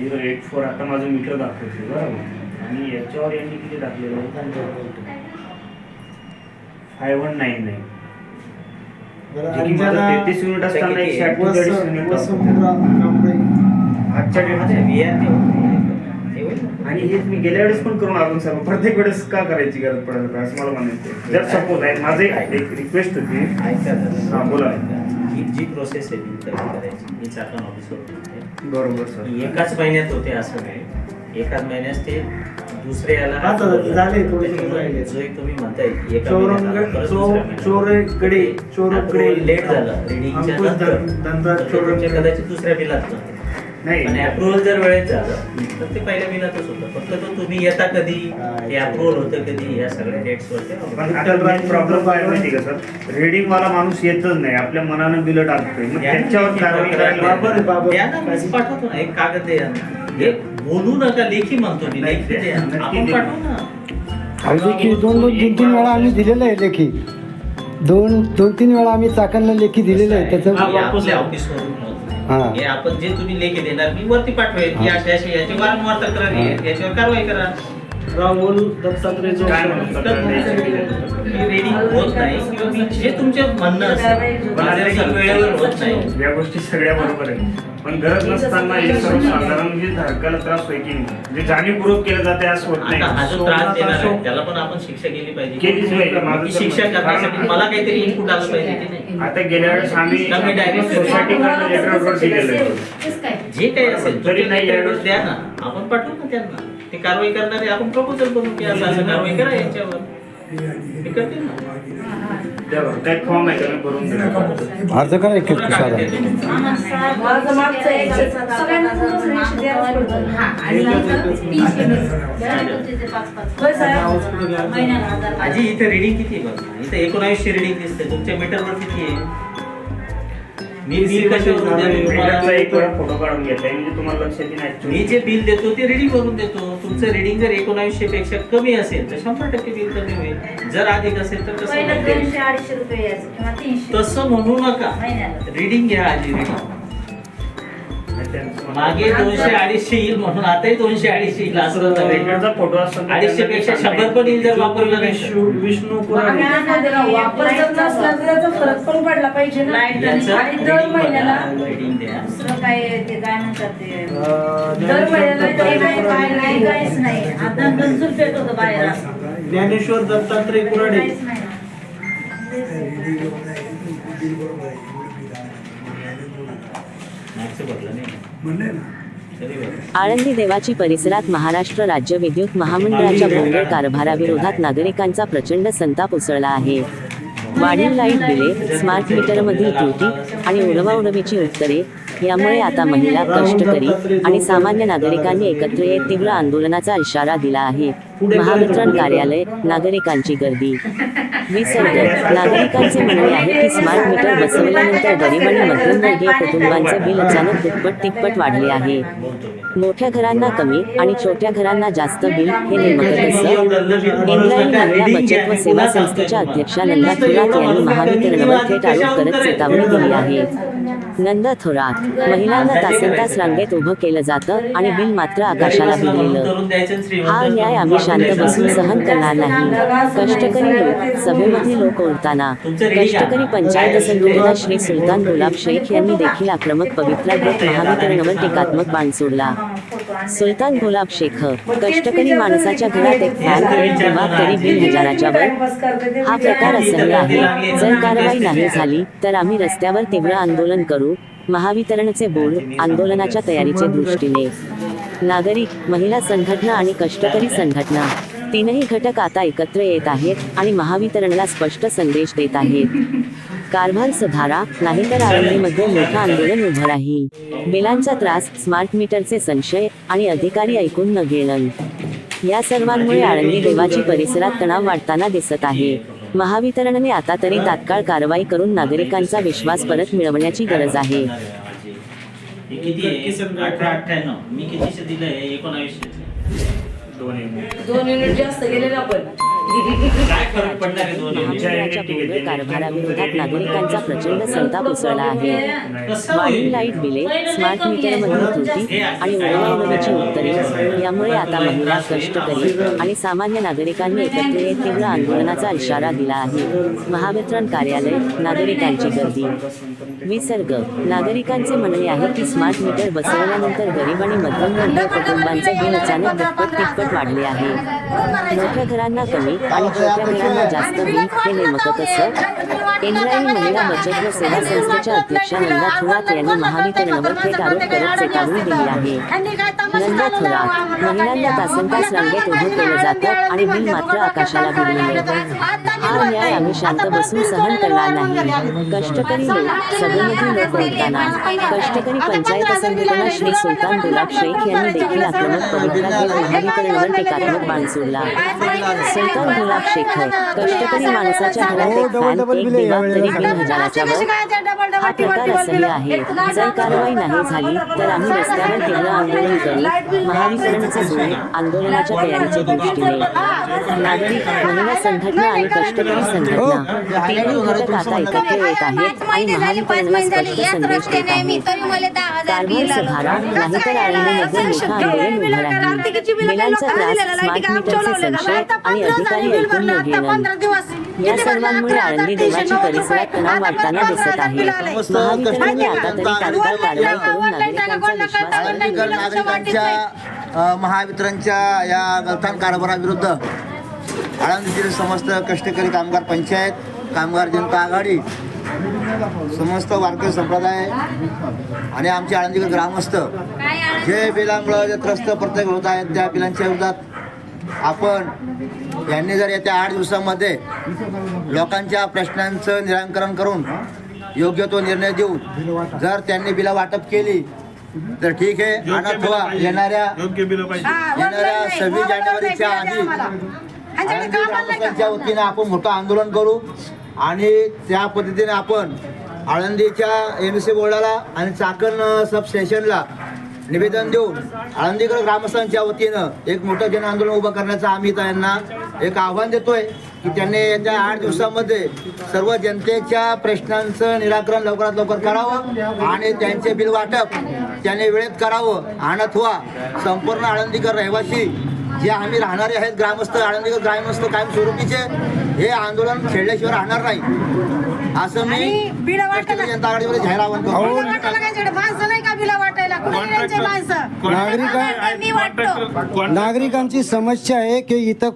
084 आता माझं मीटर दाखवते बरोबर, आणि याच्यावर यांनी किती दाखलेलं आहे 5199. तेहतीस युनिट असताना 148 युनिट आजच्या डेटमध्ये. आणि हेच मी गेल्या वेळेस पण करून आलो सर, प्रत्येक वेळेस का करायची गरज पडत असं मला म्हणायचं. जर सपोज आहे माझे एक रिक्वेस्ट होती. हां बोला. ही जी प्रोसेस आहे ती करायची ही चाकण ऑफिसवर होते. बरोबर सर. एकाच महिन्यात होते असं नाही, एकाच महिन्यात ते दुसरे याला झाले थोडे जो एक तुम्ही म्हणताय चोरकडे लेट झालं रीडिंगच्या नंतर कदाचित दुसऱ्या बिलात नाही, आणि अप्रुव्हल जर वेळेत झालं तर ते पहिल्या बिलातच होतं. फक्त तो तुम्ही येता कधी, ते अप्रुव्हल होतं कधी, या सगळ्या डेट्सवरती. पण आता प्रॉब्लेम काय माहिती का सर, रीडिंग वाला माणूस येतच नाही, आपल्या मनानं बिल टाकतोय, मग त्यांच्यावर कारवाई करायला पाठवतो ना एक कागद द्या, हे बोलू नका, लेखी म्हणतो मी, लेखी द्या आपण पाठवू ना. लेखी दोन तीन वेळा आम्ही दिलेलं आहे. लेखी दोन तीन वेळा आम्ही चाकणला लेखी दिलेलं आहे. त्याचं आपल्या ऑफिसवरून हे आपण जे तुम्ही लेखी देणार मी वरती पाठवेल की अशा अशी याची वारंवार तक्रार आहे, याच्यावर कारवाई करा. राहुल दत्तात्रय रेडिंग होत नाही किंवा जे तुमचं म्हणणं असेल वेळेवर होत नाही, या गोष्टी सगळ्या बरोबर आहे. पण गरज नसताना हे सर्वसाधारण म्हणजे धारकाला त्रास होईल की म्हणजे जाणीवपूर्वक केलं जाते असं होत नाही. हा जो त्रास देणार आहे त्याला पण आपण शिक्षा केली पाहिजे. केलीच पाहिजे. ही शिक्षा करण्यासाठी मला काहीतरी इनपुट आलं पाहिजे की नाही. आता गेल्या वेळेस आम्ही डायरेक्ट सोसायटीकडनं लेटर दिलेलं आहे. जे काही असेल तरी नाही द्या ना, आपण पाठवू ना त्यांना, ते कारवाई करणारे आपण प्रपोजल करू की असं असं कारवाई करा यांच्यावर, ते करतील ना. काय फॉर्म आहे त्याला भरून द्या. अर्ज करा एक साधा. आजी इथे रिडिंग किती आहे बघा, इथे 1900 रिडिंग दिसते, तुमच्या मीटरवर किती आहे? मी बिल मीटरचा एक वेळा फोटो काढून घेतलाय म्हणजे तुम्हाला लक्षात येईल. मी जे बिल देतो ते रिडिंग करून देतो. तुमचं रिडिंग जर 1900 पेक्षा कमी असेल तर 100% बिल कमी होईल, जर अधिक असेल तर कसं? 200-250 रुपये यायचं किंवा 300. तसं म्हणू नका, रिडिंग घ्या आजी. रिडिंग मागे 200-250 येईल म्हणून आताही 200-250 येईल असं मीटरचा फोटो असतो 250 पेक्षा 100 पण येईल जर वापरलं नाही. विष्णू वापर जर नसला तर त्याचा फरक पण पडला पाहिजे ना. आणि दर महिन्याला रिडिंग द्या. दुसरं काय ते काय म्हणतात ते दर महिन्याला ते काय नाही काहीच नाही. आता गंजून पेट होतं बाहेर असं. ज्ञानेश्वर दत्तात्रय कुराडे. काहीच नाही. आळंदी देवाची परिसरात महाराष्ट्र राज्य विद्युत महामंडळाच्या भोंगळ कारभाराविरोधात नागरिकांचा प्रचंड संताप उसळला आहे. वाढीव लाईट बिले, स्मार्ट मीटरमधील त्रुटी आणि उडवाउडवीची उत्तरे यामुळे आता महिला, कष्टकरी आणि सामान्य नागरिकांनी एकत्र येत तीव्र आंदोलनाचा इशारा दिला आहे. महावितरण कार्यालय, नागरिकांची गर्दी. विसर्जन. नागरिकांचे म्हणणे आहे की स्मार्ट मीटर बसवल्यानंतर गरीब आणि मध्यमवर्गीय कुटुंबांचे बिल अचानक दुप्पट तिप्पट वाढले आहे. मोठ्या घरांना कमी आणि छोट्या घरांना जास्त बिल, हे नेमकं कसं? इंद्रायणी महिला बचत व सेवा संस्थेच्या अध्यक्षा नंदा थोरात यांनी महावितरणवर थेट आरोप करत चेतावणी दिली आहे. नंदा थोरात. महिलांना तासनतास रांगेत उभं केलं जातं आणि बिल मात्र आकाशाला भिडलेलं. हा अन्याय आम्ही शांत बसून सहन करणार नाही. कष्टकरी लोक, सभेमध्ये लोक उरताना. कष्टकरी पंचायत समितीला श्री सुलतान गुलाब शेख यांनी देखील आक्रमक पवित्रा घेत महावितरणवर टीकात्मक बाण सोडला. सुलतान गुलाब शेख. कष्टकरी माणसाच्या घरात एक फॅन किंवा तरी बिल हजाराच्या वर. हा प्रकार असह्य आहे. जर कारवाई नाही झाली तर आम्ही रस्त्यावर तीव्र आंदोलन करू. महावितरणचे बोर्ड आंदोलनाच्या तयारीचे दृष्टीने. नागरिक, महिला संघटना आणि कष्टकरी संघटना, तीनही घटक आता एकत्र येत आहेत आणि महावितरणला स्पष्ट संदेश देत आहेत. कारभार सुधारा, नाहीतर आळंदीमध्ये मोठं आंदोलन उभं राहील. बिलांचा त्रास, स्मार्ट मीटरचे संशय आणि अधिकारी ऐकून न घेणं. या सर्वांमुळे आळंदी देवाची परिसरात तणाव वाढताना दिसत आहे. महावितरणने आता तरी तात्काळ कारवाई करून नागरिकांचा विश्वास परत मिळवण्याची गरज आहे. हे किती आहे? 1898. मी कितीचे दिले? 1900. 2 युनिट जास्त गेलेले आपण. काय फरक पडणार आहे 2 युनिट? महामंडळाच्या भोंगळ कारभाराविरोधात नागरिकांचा प्रचंड संताप उसळला आहे. वाढीव लाईट बिले, स्मार्ट मीटरमधील त्रुटी आणि वेळेऐवजीची उत्तरे यामुळे आता महिला, कष्टकरी आणि सामान्य नागरिकांनी एकत्र येत तीव्र आंदोलनाचा इशारा दिला आहे. महावितरण कार्यालय, नागरिकांची गर्दी. विसर्ग. नागरिकांचे म्हणणे आहे की स्मार्ट मीटर बसवल्यानंतर गरीब आणि मध्यमवर्गीय कुटुंबांचे बिल अचानक दुप्पट तिप्पट वाढले आहे. मोठ्या घरांना कमी आणि छोट्या घरांना जास्त बिल, हे नेमकं कसं? इंद्रायणी महिला बचत व सेवा संस्थेच्या अध्यक्षा नंदा थोरात यांनी महावितरणवर थेट आरोप करत चेतावणी दिली आहे. नंदा थोरात. महिलांना तासनतास रांगेत उभं केलं जातं आणि बिल मात्र आकाशाला भिडलेलं. हा अन्याय आम्ही शांत बसून सहन करणार नाही. कष्टकरी लोक. सभेमधील लोक बोलताना कष्टकरी पंचायत संघटना श्री सुलतान गुलाब शेख यांनी देखील आक्रमक पवित्रा घेत महावितरणवर टीकात्मक बाण सोडला. सुलतान गुलाब शेख. कष्टकरी माणसाच्या घरात एक फॅन, एक दिवा तरी बिल हजाराच्या वर. हा प्रकार असह्य आहे. जर कारवाई नाही झाली तर आम्ही रस्त्यावर तीव्र आंदोलन करू. महावितरणचे धोरण आंदोलनाच्या तयारीच्या दृष्टीने. नागरिक, महिला संघटना आणि कष्टकरी संघटना तिन्ही घटक आता एकत्र येत आहेत आणि महावितरणला स्पष्ट संदेश देत आहेत. कारभार सुधारा, नाहीतर आळंदीमध्ये मोठं आंदोलन उभं राहील. बिलांचा त्रास, स्मार्ट मीटरचे संशय आणि अधिकारी ऐकून न घेणं या सर्वांमुळे आळंदी देवाची परिसरात तणाव वाढताना दिसत आहे. महावितरणने आता तरी तात्काळ कारवाई करून नागरिकांचा विश्वास आळंदीकर नागरिकांच्या महावितरणच्या या गलथान कारभाराविरुद्ध आळंदीतील समस्त कष्टकरी कामगार पंचायत, कामगार जनता आघाडी, समस्त वारकरी संप्रदाय आणि आमचे आळंदीकर ग्रामस्थ जे बिलामुळे जे त्रस्त प्रत्येक होत आहेत त्या बिलांच्या विरोधात आपण यांनी जर येत्या 8 दिवसामध्ये लोकांच्या प्रश्नांचं निराकरण करून योग्य तो निर्णय देऊन जर त्यांनी बिलं वाटप केली तर ठीक आहे. अथवा येणाऱ्या 26 जानेवारीच्या आधी ग्रामस्थांच्या वतीने आपण मोठं आंदोलन करू आणि त्या पद्धतीने आपण आळंदीच्या MSC बोर्डाला आणि चाकण सब स्टेशनला निवेदन देऊन आळंदीकर ग्रामस्थांच्या वतीनं एक मोठं जन आंदोलन उभं करण्याचं आम्ही त्यांना एक आव्हान देतोय की त्यांनी येत्या 8 दिवसामध्ये सर्व जनतेच्या प्रश्नांचं निराकरण लवकरात लवकर करावं आणि त्यांचे बिल वाटप त्याने वेळेत करावं. आणि अथवा संपूर्ण आळंदीकर रहिवासी जे आम्ही राहणारे आहेत ग्रामस्थ, आळंदीकर ग्रामस्थ कायमस्वरूपीचे हे आंदोलन खेळल्याशिवाय राहणार नाही असं मी जनता आघाडीवर जाहीर आवाहन करतो. नागरिकांची समस्या आहे की इथं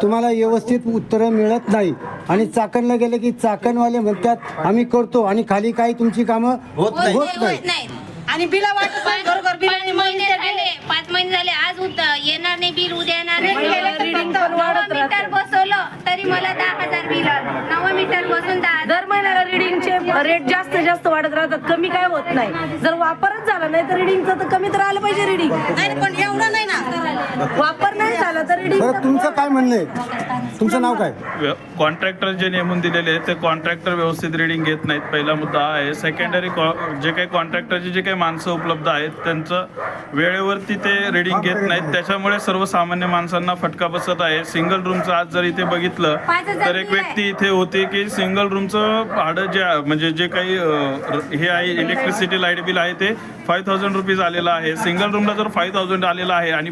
तुम्हाला व्यवस्थित उत्तरं मिळत नाही आणि चाकणला गेले की चाकणवाले म्हणतात आम्ही करतो आणि खाली काही तुमची कामं होत नाही. आणि बिल वाटप बरोबर बिल 5 महिने झाले आज येणार नाही बिल, उद्या येणार मीटर बसवलं तरी मला 10,000 बिल आलं. 9 मीटर बसून 10,000. दर महिन्याला रिडिंगचे रेट जास्त वाढत राहतात, कमी काय होत नाही. जर वापरच झाला नाही तर रिडिंगचं तर कमी तर आलं पाहिजे रिडिंग. नाही पण एवढं नाही ना, वापर नाही झाला तर रिडिंग. बरं, तुमचं काय म्हणणं आहे? तुमचं नाव काय? कॉन्ट्रॅक्टर जे नेमून दिलेले आहेत ते कॉन्ट्रॅक्टर व्यवस्थित रिडिंग घेत नाहीत, पहिला मुद्दा आहे. सेकंडरी जे काही कॉन्ट्रॅक्टरची जे काही माणसं उपलब्ध आहेत त्यांचं वेळेवरती ते रिडिंग घेत नाहीत, त्याच्यामुळे सर्वसामान्य माणसांना फटका बसत आहे. सिंगल रूमचं आज जर इथे बघितलं तर एक व्यक्ती इथे होती की सिंगल रूमचं भाडं जे म्हणजे जे काही हे आहे इलेक्ट्रिसिटी लाईट बिल आहे ते 5,000 रुपीज आलेलं आहे. सिंगल रूमला जर 5,000 आलेलं आहे आणि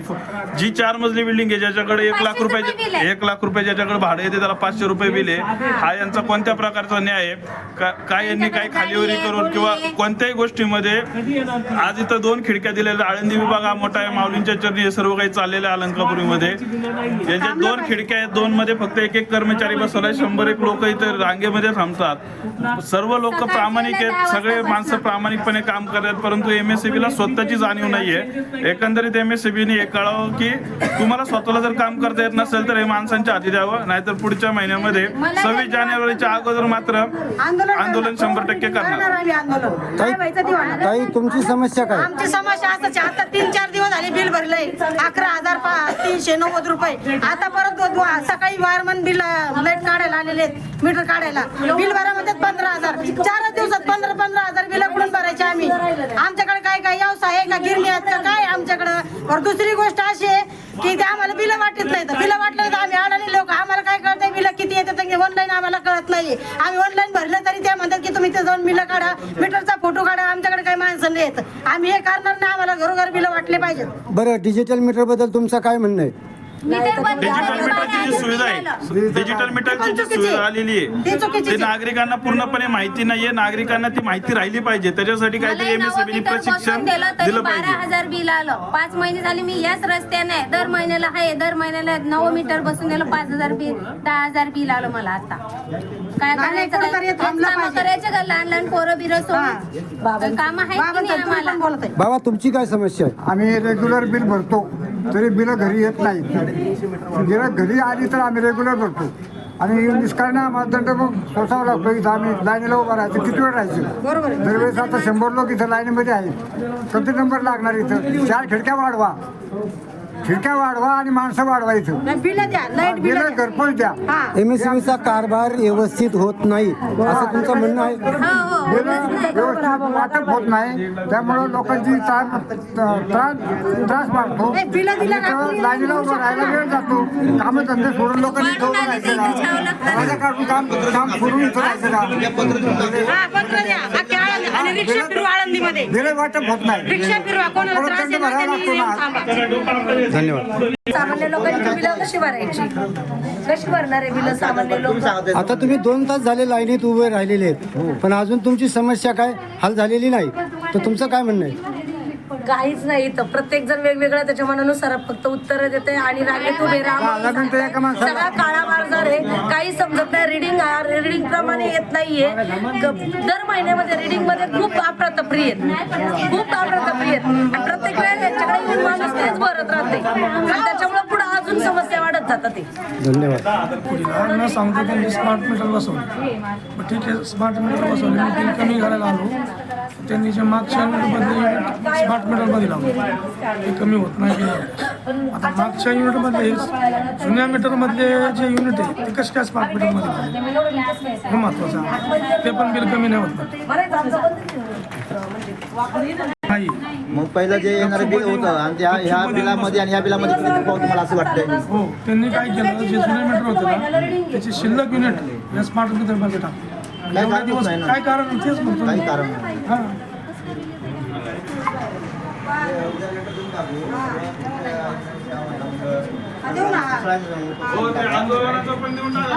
जी 4 मजली बिल्डिंग आहे ज्याच्याकडे 1 लाख रुपये ज्याच्याकडे भाडं येते त्याला 500 रुपये बिल आहे, हा यांचा कोणत्या प्रकारचा न्याय आहे? काय यांनी काय खालीवरी करून किंवा कोणत्याही गोष्टीमध्ये आज इथं 2 खिडक्या दिलेल्या, आळंदी विभाग हा मोठा आहे, माऊलींच्या चरणी हे सर्व काही चाललेलं आहे. अलंकापुरीमध्ये यांच्या 2 खिडक्या आहेत, 2 मध्ये फक्त 1 कर्मचारी बसवलाय, 100 लोक इथे रांगेमध्ये थांबतात. सर्व लोक प्रामाणिक आहेत, सगळे माणसं प्रामाणिकपणे काम करतात, परंतु MSCB ला स्वतःची जाणीव नाहीये. एकंदरीत MSCB ने हे कळावं की तुम्हाला स्वतःला जर काम करता येत नसेल तर हे माणसांच्या हाती द्यावं, नाहीतर पुढच्या महिन्यामध्ये 26 जानेवारीच्या अगोदर मात्र आंदोलन 100% करणार. ताई तुमची समस्या काय? आमची समस्या असं आता 3-4 दिवस झाले बिल भरलंय 11,390 रुपये. आता परत सकाळी वायरमन बिल लाईट काढायला आलेले आहेत, मीटर काढायला बिल भरामध्ये 15,000. 4 दिवसात 15,000 बिल कुठून भरायचे आम्ही? आमच्याकडे काय काय व्यवसाय आहे का, गिरणी आहेत का काय आमच्याकडं? और दुसरी गोष्ट अशी आहे की ते आम्हाला बिल वाटत नाही. बिल वाटलं तर आम्ही अडाणी लोक, आम्हाला काय कळतंय बिल किती येतात ऑनलाईन आम्हाला कळत नाही. आम्ही ऑनलाईन भरलं तरी ते म्हणतात की तुम्ही ते जाऊन बिल काढा, मीटरचा फोटो काढा. आमच्याकडे काही माणसं नाही येत, आम्ही हे करणार नाही. आम्हाला घरोघर बिल वाटले पाहिजेत. बरं, डिजिटल मीटर बद्दल तुमचं काय म्हणणं आहे? डिजिटल मीटरची जी सुविधा आहे, डिजिटल मीटरची जी सुविधा आलेली आहे ते नागरिकांना पूर्णपणे माहिती नाहीये. नागरिकांना ती माहिती राहिली पाहिजे, त्याच्यासाठी काहीतरी MSCB ने प्रशिक्षण दिलं पाहिजे. 12,000 बिल आलं. 5 महिने झाले मी याच रस्त्याने दर महिन्याला 9 मीटर बसून दिलं 5,000 बिल, 10,000 बिल आलं मला. आता काय करायचं? काम करायचं का? लहान पोरं बिरं सोडून काम आहे की नाही आम्हाला? बाबा तुमची काय समस्या आहे? आम्ही रेग्युलर बिल भरतो तरी बिल घरी येत नाही. बिलं घरी आली तर आम्ही रेग्युलर भरतो आणि निष्कारण आम्हाला दंड मग सोसावा लागतो. इथं आम्ही लाईनीला उभं राहायचं, किती वेळ राहायचं? दरवेळेस आता 100 लोक इथं लाईनीमध्ये आहेत. किती नंबर लागणार इथं? 4 खिडक्या वाढवा, आणि माणसं वाढवा. इथं बिल द्या, लाईट बिल बिलं घरपोच द्या. MSCBचा कारभार व्यवस्थित होत नाही असं तुमचं म्हणणं आहे? बिलं व्यवस्थित वाटप होत नाही, त्यामुळं लोकांची त्रास वाढतो. इथं लाईनीला उभं राहायला वेळ जातो. कामं धंदे सोडून लोकांनी इथं उभं राहायचं का? माझ्या काढून काम सोडून इथं राहायचं का? रिक्षा फिरवा आळंदीमध्ये, बिलं वाटप होत नाही. रिक्षा फिरवा, कोणाला त्रास दंड भरावा लागतो ना. धन्यवाद. सामान्य लोकांची बिलं कशी भरायची? कशी भरणार आहे बिलं सामान्य लोक? आता तुम्ही 2 तास झाले लाईनीत उभे राहिलेले आहेत, पण अजून तुमची समस्या काय हल झालेली नाही, तर तुमचं काय म्हणणं आहे? काहीच नाही. तर प्रत्येक जण वेगवेगळ्या त्याच्या मनानुसार फक्त उत्तर देते आणि रागेत उभे सगळा काळा बाजार आहे. काही समजत नाही. रिडिंग प्रमाणे येत नाहीये. दर महिन्यामध्ये रिडिंग मध्ये खूप अप्रतप्रिय आहेत, खूप अप्रतप्रिय आहेत. आणि प्रत्येक वेळेस त्यांच्याकडे येऊन माणूस तेच भरत राहते आणि त्याच्यामुळे पुढे अजून समस्या वाढत जातात. ते धन्यवाद. सांगतो त्यांनी स्मार्ट मीटर बसवलं, ठीक आहे, स्मार्ट मीटर बसवले, मी बिल कमी करायला आलो. त्यांनी जे मागच्या युनिटमध्ये स्मार्ट मीटरमध्ये लावलं, ते कमी होत नाही. आता मागच्या युनिटमधले जुन्या मीटरमधले जे युनिट आहे ते कसं काय स्मार्ट मीटरमध्ये लावले हे महत्त्वाचं आहे. ते पण बिल कमी नाही होत नाही. मग पहिलं जे येणारं बिल होतं आणि ह्या बिलामध्ये आणि ह्या बिलामध्ये तुम्हाला असं वाटतंय? हो, त्यांनी काय केलं, जे जुने मीटर होते ना त्याचे शिल्लक युनिट या स्मार्ट मीटरमध्ये टाकले. काय कारण? तेच म्हणतो, काही कारण नाही. हां. हो, ते आंदोलनाचं पण देऊन टाका.